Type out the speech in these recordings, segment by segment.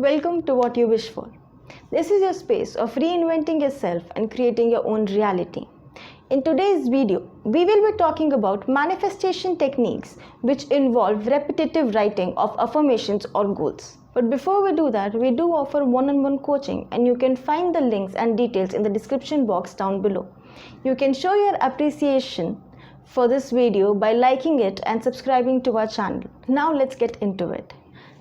Welcome to What You Wish For. This is your space of reinventing yourself and creating your own reality. In today's video, we will be talking about manifestation techniques which involve repetitive writing of affirmations or goals. But before we do that, we do offer one-on-one coaching, and you can find the links and details in the description box down below. You can show your appreciation for this video by liking it and subscribing to our channel. Now let's get into it.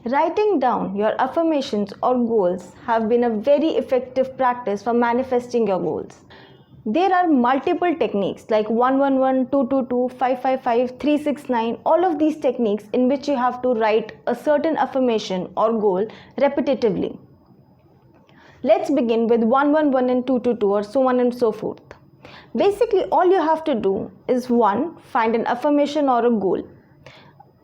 Writing down your affirmations or goals have been a very effective practice for manifesting your goals. There are multiple techniques like 111, 222, 555, 369, all of these techniques in which you have to write a certain affirmation or goal repetitively. Let's begin with 111 and 222 or so on and so forth. Basically, all you have to do is 1. Find an affirmation or a goal.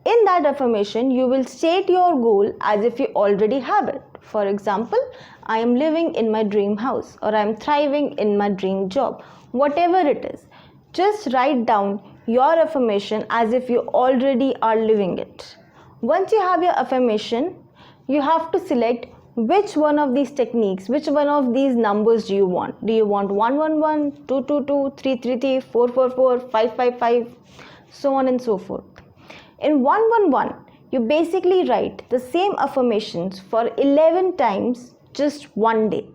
In that affirmation, you will state your goal as if you already have it. For example, I am living in my dream house, or I am thriving in my dream job. Whatever it is, just write down your affirmation as if you already are living it. Once you have your affirmation, you have to select which one of these techniques, which one of these numbers do you want. Do you want 111, 222, 333, 444, 555, so on and so forth. In 111, you basically write the same affirmations for 11 times just one day.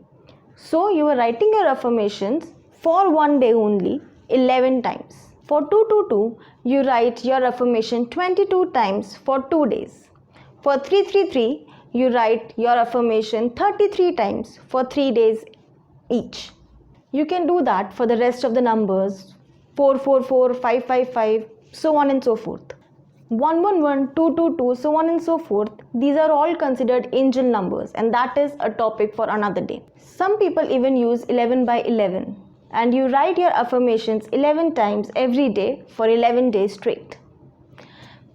So you are writing your affirmations for one day only 11 times. For 222, you write your affirmation 22 times for 2 days. For 333, you write your affirmation 33 times for 3 days each. You can do that for the rest of the numbers 444, 555, so on and so forth. 111, 222, so on and so forth, these are all considered angel numbers, and that is a topic for another day. Some people even use 11 by 11, and you write your affirmations 11 times every day for 11 days straight.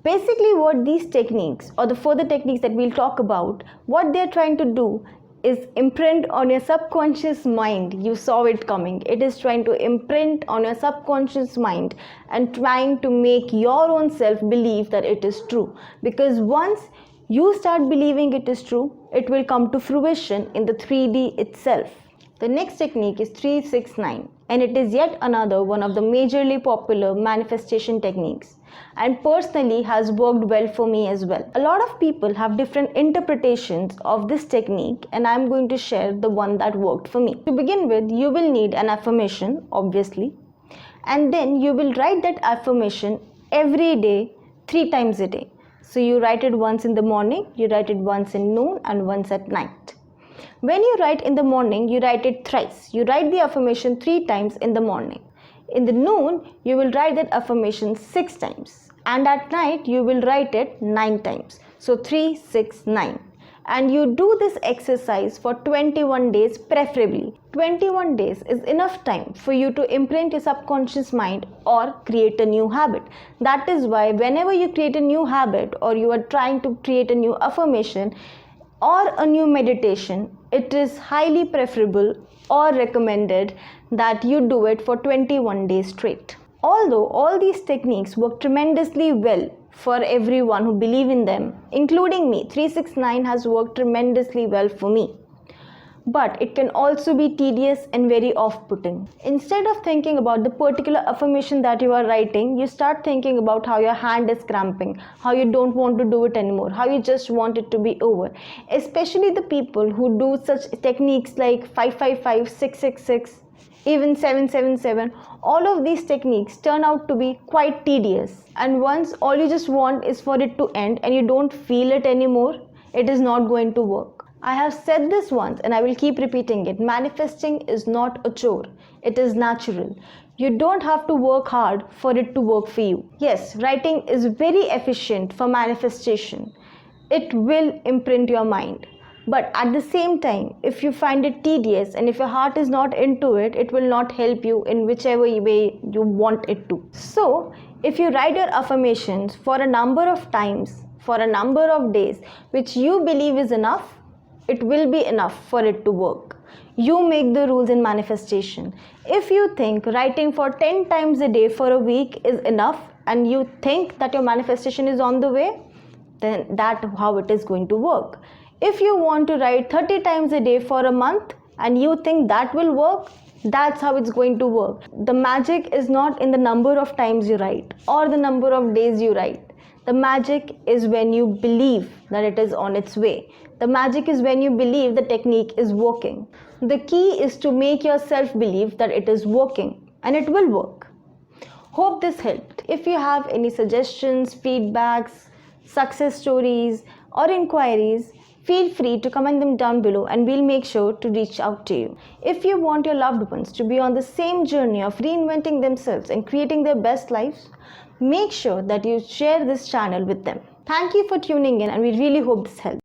Basically, what these techniques or the further techniques that we'll talk about, what they're trying to do is imprint on your subconscious mind. You saw it coming. It is trying to imprint on your subconscious mind and trying to make your own self believe that it is true. Because once you start believing it is true, it will come to fruition in the 3D itself. The next technique is 369, and it is yet another one of the majorly popular manifestation techniques, and personally has worked well for me as well. A lot of people have different interpretations of this technique, and I'm going to share the one that worked for me. To begin with, you will need an affirmation, obviously, and then you will write that affirmation every day 3 times a day. So you write it once in the morning, you write it once in noon, and once at night. When you write in the morning, you write it thrice. You write the affirmation 3 times in the morning. In the noon, you will write that affirmation 6 times. And at night, you will write it 9 times. So 3, 6, 9. And you do this exercise for 21 days preferably. 21 days is enough time for you to imprint your subconscious mind or create a new habit. That is why whenever you create a new habit or you are trying to create a new affirmation or a new meditation, it is highly preferable or recommended that you do it for 21 days straight. Although all these techniques work tremendously well for everyone who believe in them, including me, 369 has worked tremendously well for me. But it can also be tedious and very off-putting. Instead of thinking about the particular affirmation that you are writing, you start thinking about how your hand is cramping, how you don't want to do it anymore, how you just want it to be over. Especially the people who do such techniques like 555, 666, even 777, all of these techniques turn out to be quite tedious. And once all you just want is for it to end and you don't feel it anymore, it is not going to work. I have said this once and I will keep repeating it. Manifesting is not a chore. It is natural. You don't have to work hard for it to work for you. Yes, writing is very efficient for manifestation. It will imprint your mind. But at the same time, if you find it tedious and if your heart is not into it, it will not help you in whichever way you want it to. So, if you write your affirmations for a number of times, for a number of days, which you believe is enough, it will be enough for it to work. You make the rules in manifestation. If you think writing for 10 times a day for a week is enough and you think that your manifestation is on the way, then that's how it is going to work. If you want to write 30 times a day for a month and you think that will work, that's how it's going to work. The magic is not in the number of times you write or the number of days you write. The magic is when you believe that it is on its way. The magic is when you believe the technique is working. The key is to make yourself believe that it is working, and it will work. Hope this helped. If you have any suggestions, feedbacks, success stories, or inquiries, feel free to comment them down below and we'll make sure to reach out to you. If you want your loved ones to be on the same journey of reinventing themselves and creating their best lives, make sure that you share this channel with them. Thank you for tuning in, and we really hope this helps.